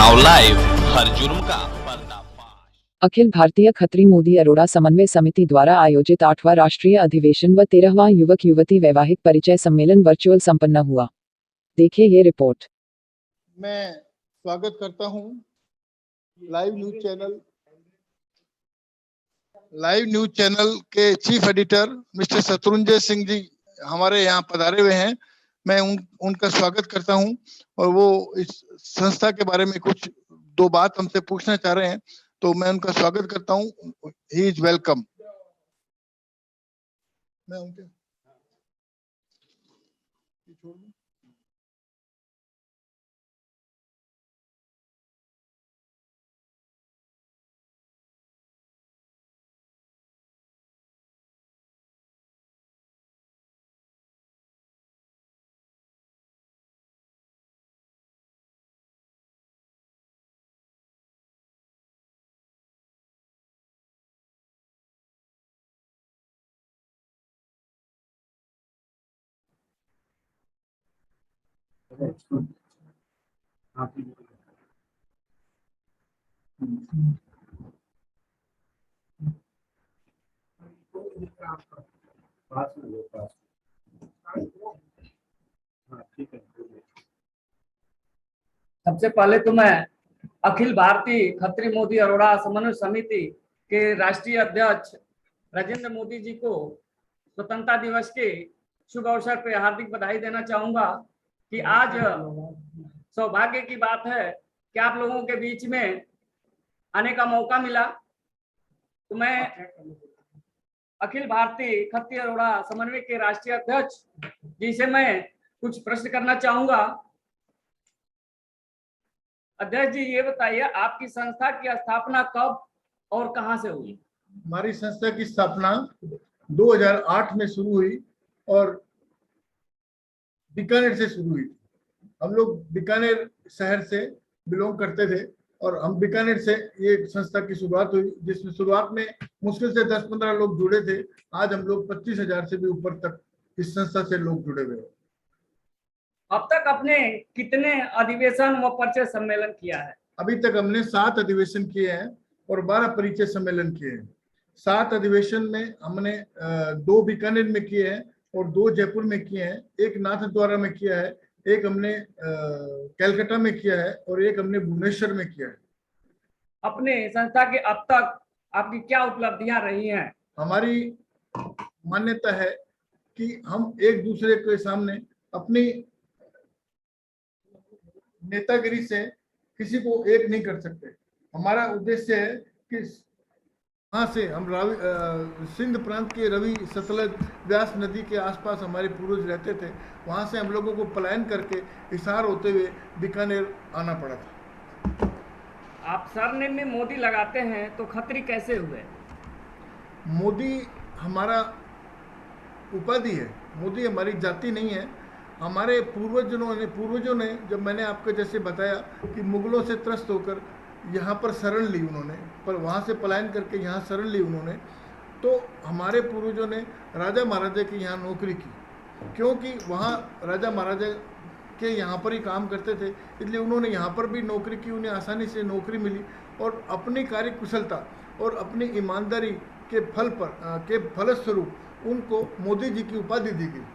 Now live, हर जुर्म का पर्दाफाश। अखिल भारतीय खत्री मोदी अरोड़ा समन्वय समिति द्वारा आयोजित 8वां राष्ट्रीय अधिवेशन व 13वां युवक युवती वैवाहिक परिचय सम्मेलन वर्चुअल संपन्न हुआ। देखिए ये रिपोर्ट। मैं स्वागत करता हूं लाइव न्यूज चैनल के chief editor mister Shatrunjay Singh ji हमारे यहाँ पधारे हुए हैं। मैं उनका स्वागत करता हूं और वो इस संस्था के बारे में कुछ दो बात हमसे पूछना चाह रहे हैं, तो मैं उनका स्वागत करता हूं। He is welcome. मैं उनके सबसे पहले तो मैं अखिल भारतीय खत्री मोदी अरोड़ा समन्वय समिति के राष्ट्रीय अध्यक्ष राजेंद्र मोदी जी को स्वतंत्रता दिवस के शुभ अवसर पर हार्दिक बधाई देना चाहूंगा कि आज सौभाग्य की बात है कि आप लोगों के बीच में आने का मौका मिला। तो मैं अखिल भारतीय खत्री अरोड़ा समन्वय के राष्ट्रीय अध्यक्ष जी से मैं कुछ प्रश्न करना चाहूंगा। अध्यक्ष जी, ये बताइए आपकी संस्था की स्थापना कब और कहां से हुई? हमारी संस्था की स्थापना 2008 में शुरू हुई और बीकानेर से शुरू हुई। हम लोग बीकानेर शहर से बिलोंग करते थे और हम बीकानेर से ये संस्था की शुरुआत हुई, जिसमें शुरुआत में मुश्किल से 10-15 लोग जुड़े थे। आज हम लोग 25,000 से भी ऊपर तक इस संस्था से लोग जुड़े हुए हैं। अब तक आपने कितने अधिवेशन व परिचय सम्मेलन किया है? अभी तक हमने 7 अधिवेशन किए हैं और 12 परिचय सम्मेलन किए हैं। 7 अधिवेशन में हमने 2 बीकानेर में किए हैं और 2 जयपुर में किए हैं, एक नाथद्वारा में किया है, एक हमने कलकत्ता में किया है और एक हमने भुवनेश्वर में किया है। अपने संस्था के अब तक आपकी क्या उपलब्धियां रही हैं? हमारी मान्यता है कि हम एक दूसरे के सामने अपनी नेतागिरी से किसी को एक नहीं कर सकते। हमारा उद्देश्य है कि वहाँ से हम सिंध प्रांत के रवि सतलज व्यास नदी के आसपास हमारे पूर्वज रहते थे, वहाँ से हम लोगों को पलायन करके हिसार होते हुए बीकानेर आना पड़ा था। आप सरनेम में मोदी लगाते हैं तो खत्री कैसे हुए? मोदी हमारा उपाधि है, मोदी हमारी जाति नहीं है। हमारे पूर्वजों ने जब मैंने आपको जैसे बताया कि मुगलों से त्रस्त होकर यहाँ पर शरण ली उन्होंने, पर वहाँ से पलायन करके यहाँ शरण ली उन्होंने, तो हमारे पूर्वजों ने राजा महाराजा की यहाँ नौकरी की, क्योंकि वहाँ राजा महाराजा के यहाँ पर ही काम करते थे, इसलिए उन्होंने यहाँ पर भी नौकरी की। उन्हें आसानी से नौकरी मिली और अपनी कार्य कुशलता और अपनी ईमानदारी के फलस्वरूप उनको मोदी जी की उपाधि दी गई।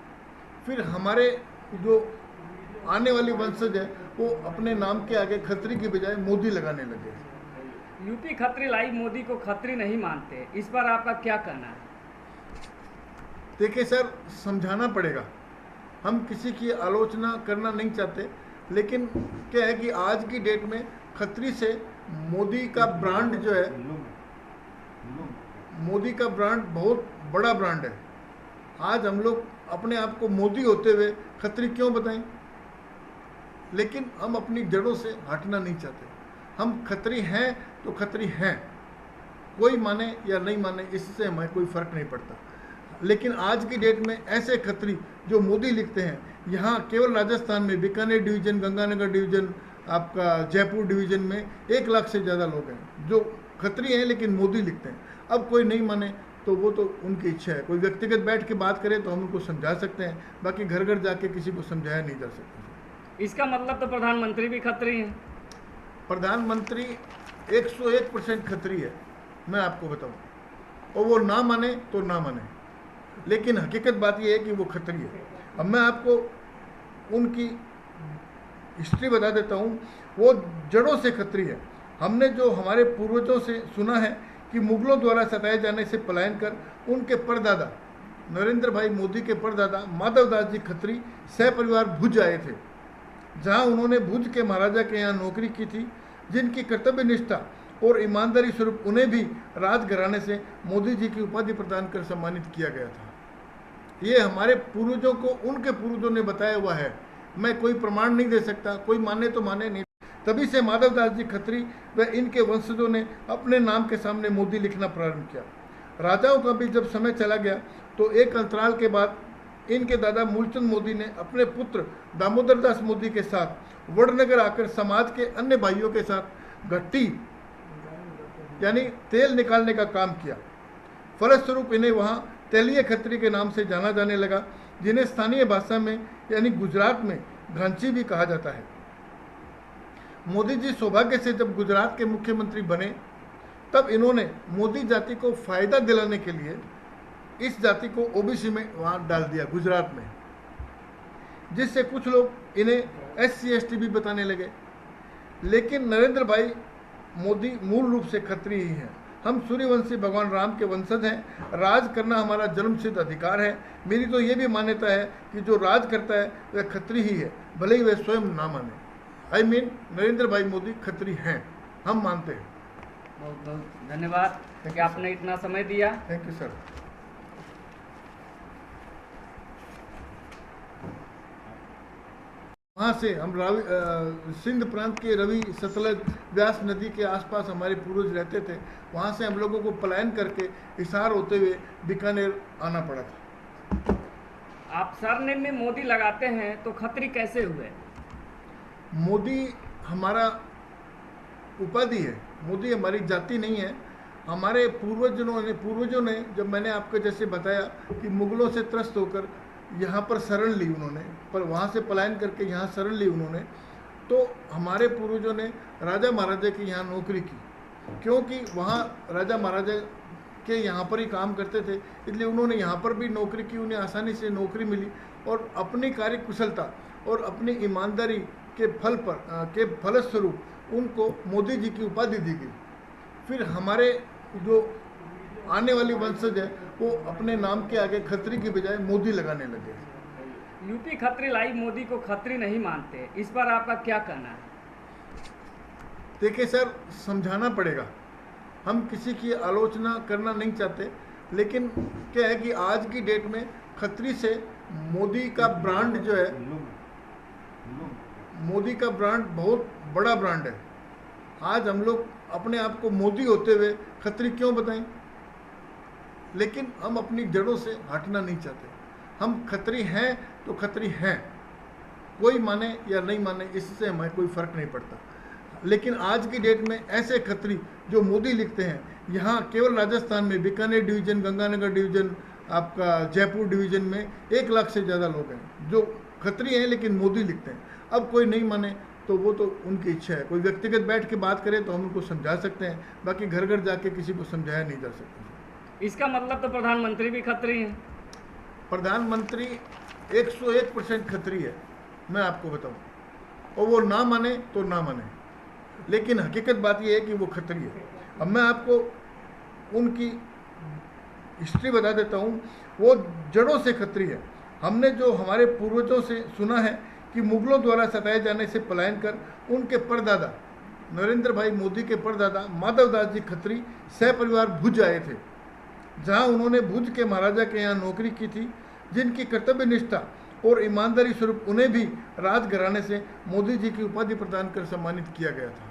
फिर हमारे जो आने वाली वंशज है वो अपने नाम के आगे खत्री की बजाय मोदी लगाने लगे। यूपी खत्री लाइव मोदी को खत्री नहीं मानते, इस पर आपका क्या कहना है? देखिए सर, समझाना पड़ेगा। हम किसी की आलोचना करना नहीं चाहते, लेकिन क्या है कि आज की डेट में खत्री से मोदी का ब्रांड जो है, मोदी का ब्रांड बहुत बड़ा ब्रांड है। आज हम लोग अपने आप को मोदी होते हुए खत्री क्यों बताएं? लेकिन हम अपनी जड़ों से हटना नहीं चाहते। हम खत्री हैं तो खत्री हैं, कोई माने या नहीं माने इससे हमें कोई फर्क नहीं पड़ता। लेकिन आज की डेट में ऐसे खत्री जो मोदी लिखते हैं, यहाँ केवल राजस्थान में बीकानेर डिवीजन, गंगानगर डिवीजन, आपका जयपुर डिवीजन में 1 लाख से ज़्यादा लोग हैं जो खत्री हैं लेकिन मोदी लिखते हैं। अब कोई नहीं माने तो वो तो उनकी इच्छा है। कोई व्यक्तिगत बैठ के बात करे तो हम उनको समझा सकते हैं, बाकी घर घर जाके किसी को समझाया नहीं जा सकता। इसका मतलब तो प्रधानमंत्री भी खत्री हैं। प्रधानमंत्री 101% खत्री है, मैं आपको बताऊं, और वो ना माने तो ना माने, लेकिन हकीकत बात ये है कि वो खत्री है। अब मैं आपको उनकी हिस्ट्री बता देता हूँ। वो जड़ों से खत्री है। हमने जो हमारे पूर्वजों से सुना है कि मुगलों द्वारा सताए जाने से पलायन कर उनके परदादा नरेंद्र भाई मोदी के परदादा माधवदास जी खत्री सहपरिवार भुज आए थे, जहां उन्होंने भुज के महाराजा के यहाँ नौकरी की थी, जिनकी कर्तव्य निष्ठा और ईमानदारी स्वरूप उन्हें भी राजघराने से मोदी जी की उपाधि प्रदान कर सम्मानित किया गया था। ये हमारे पूर्वजों को उनके पूर्वजों ने बताया हुआ है, मैं कोई प्रमाण नहीं दे सकता, कोई माने तो माने नहीं। तभी से माधवदास जी खत्री व इनके वंशजों ने अपने नाम के सामने मोदी लिखना प्रारंभ किया। राजाओं का भी जब समय चला गया तो एक अंतराल के बाद इनके दादा मूलचंद मोदी ने अपने पुत्र दामोदर दास मोदी के साथ वडनगर आकर समाज के अन्य भाइयों के साथ घट्टी यानी तेल निकालने का काम किया। फलस्वरूप इन्हें वहाँ तेलिये खत्री के नाम से जाना जाने लगा, जिन्हें स्थानीय भाषा में यानी गुजरात में घांची भी कहा जाता है। मोदी जी सौभाग्य से जब गुजरात के मुख्यमंत्री बने तब इन्होंने मोदी जाति को फायदा दिलाने के लिए इस जाति को ओबीसी में वहाँ डाल दिया गुजरात में, जिससे कुछ लोग इन्हें SC/ST भी बताने लगे। लेकिन नरेंद्र भाई मोदी मूल रूप से खत्री ही हैं। हम सूर्यवंशी भगवान राम के वंशज हैं। राज करना हमारा जन्मसिद्ध अधिकार है। मेरी तो ये भी मान्यता है कि जो राज करता है वह खत्री ही है, भले ही वह स्वयं ना माने। I mean, नरेंद्र भाई मोदी खत्री हैं, हम मानते हैं। बहुत बहुत धन्यवाद कि आपने इतना समय दिया। Thank you sir. वहाँ से हम सिंध प्रांत के रवि सतलज व्यास नदी के आसपास हमारे पूर्वज रहते थे। वहाँ से हम लोगों को पलायन करके हिसार होते हुए बीकानेर आना पड़ा था। आप सरनेम में मोदी लगाते हैं तो खत्री कैसे हुए? मोदी हमारा उपाधि है, मोदी हमारी जाति नहीं है। हमारे पूर्वजों ने जब मैंने आपको जैसे बताया कि मुगलों से त्रस्त होकर यहाँ पर शरण ली उन्होंने, पर वहाँ से पलायन करके यहाँ शरण ली उन्होंने, तो हमारे पूर्वजों ने राजा महाराजा की यहाँ नौकरी की, क्योंकि वहाँ राजा महाराजा के यहाँ पर ही काम करते थे, इसलिए उन्होंने यहाँ पर भी नौकरी की। उन्हें आसानी से नौकरी मिली और अपनी कार्य कुशलता और अपनी ईमानदारी के फलस्वरूप उनको मोदी जी की उपाधि दी गई। फिर हमारे जो आने वाली वंशज है वो अपने नाम के आगे खत्री की बजाय मोदी लगाने लगे। यूपी खत्री लाई मोदी को खत्री नहीं मानते, इस पर आपका क्या कहना है? देखिए सर, समझाना पड़ेगा। हम किसी की आलोचना करना नहीं चाहते, लेकिन क्या है कि आज की डेट में खत्री से मोदी का ब्रांड जो है, मोदी का ब्रांड बहुत बड़ा ब्रांड है। आज हम लोग अपने आप को मोदी होते हुए खत्री क्यों बताएं? लेकिन हम अपनी जड़ों से हटना नहीं चाहते। हम खत्री हैं तो खत्री हैं, कोई माने या नहीं माने इससे हमें कोई फर्क नहीं पड़ता। लेकिन आज की डेट में ऐसे खत्री जो मोदी लिखते हैं, यहाँ केवल राजस्थान में बीकानेर डिवीजन, गंगानगर डिवीजन, आपका जयपुर डिवीजन में 1 लाख से ज़्यादा लोग हैं जो खत्री हैं लेकिन मोदी लिखते हैं। अब कोई नहीं माने तो वो तो उनकी इच्छा है। कोई व्यक्तिगत बैठ के बात करे तो हम उनको समझा सकते हैं, बाकी घर घर जाके किसी को समझाया नहीं जा सकता। इसका मतलब तो प्रधानमंत्री भी खत्री हैं। प्रधानमंत्री 101% खत्री है, मैं आपको बताऊं, और वो ना माने तो ना माने, लेकिन हकीकत बात ये है कि वो खत्री है। अब मैं आपको उनकी हिस्ट्री बता देता हूँ। वो जड़ों से खत्री है। हमने जो हमारे पूर्वजों से सुना है कि मुगलों द्वारा सताए जाने से पलायन कर उनके परदादा नरेंद्र भाई मोदी के परदादा माधवदास जी खत्री सहपरिवार भुज आए थे, जहां उन्होंने भुज के महाराजा के यहाँ नौकरी की थी, जिनकी कर्तव्य निष्ठा और ईमानदारी स्वरूप उन्हें भी राजघराने से मोदी जी की उपाधि प्रदान कर सम्मानित किया गया था।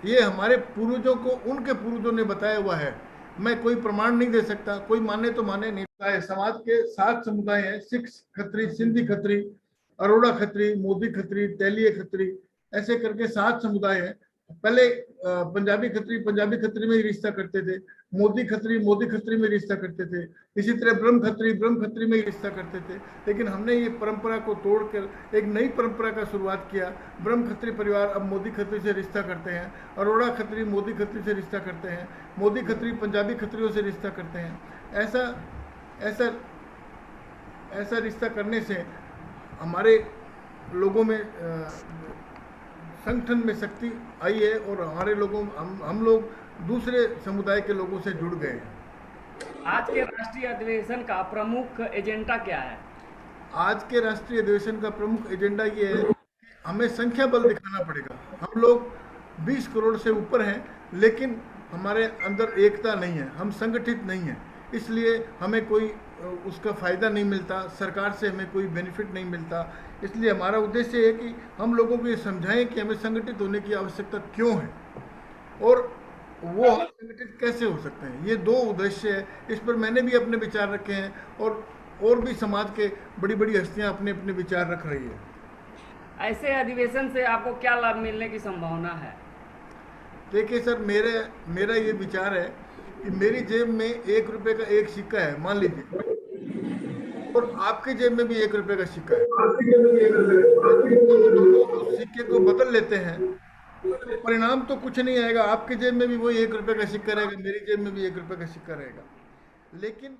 ये हमारे पूर्वजों को उनके पूर्वजों ने बताया हुआ है। मैं कोई प्रमाण नहीं दे सकता, कोई माने तो माने नहीं। समाज के 7 समुदाय हैं: सिख खत्री, सिंधी खत्री, अरोड़ा खत्री, मोदी खत्री, तेलिये खत्री, ऐसे करके 7 समुदाय हैं। पहले पंजाबी खत्री में ही रिश्ता करते थे, मोदी खत्री में रिश्ता करते थे। इसी तरह ब्रह्म खत्री में रिश्ता करते थे। लेकिन हमने ये परंपरा को तोड़कर एक नई परंपरा का शुरुआत किया। ब्रह्म खत्री परिवार अब मोदी खत्री से रिश्ता करते हैं, अरोड़ा खत्री मोदी खत्री से रिश्ता करते हैं, मोदी खत्री पंजाबी खत्रियों से रिश्ता करते हैं। ऐसा ऐसा ऐसा रिश्ता करने से हमारे लोगों में संगठन में शक्ति आई है और हमारे लोगों हम लोग दूसरे समुदाय के लोगों से जुड़ गए हैं। आज के राष्ट्रीय अधिवेशन का प्रमुख एजेंडा क्या है? आज के राष्ट्रीय अधिवेशन का प्रमुख एजेंडा ये है कि हमें संख्या बल दिखाना पड़ेगा। हम लोग 20 करोड़ से ऊपर हैं, लेकिन हमारे अंदर एकता नहीं है, हम संगठित नहीं हैं। इसलिए हमें कोई उसका फ़ायदा नहीं मिलता, सरकार से हमें कोई बेनिफिट नहीं मिलता। इसलिए हमारा उद्देश्य है कि हम लोगों को ये समझाएं कि हमें संगठित होने की आवश्यकता क्यों है और वो हम संगठित कैसे हो सकते हैं। ये दो उद्देश्य है। इस पर मैंने भी अपने विचार रखे हैं और भी समाज के बड़ी बड़ी हस्तियां अपने अपने विचार रख रही है। ऐसे अधिवेशन से आपको क्या लाभ मिलने की संभावना है? देखिए सर, मेरा ये विचार है कि मेरी जेब में 1 रुपए का एक सिक्का है, मान लीजिए, और आपके जेब में भी 1 रुपए का सिक्का है। उस सिक्के को बदल लेते हैं तो परिणाम तो कुछ नहीं आएगा। आपके जेब में भी वही 1 रुपए का सिक्का रहेगा, मेरी जेब में भी 1 रुपए का सिक्का रहेगा। लेकिन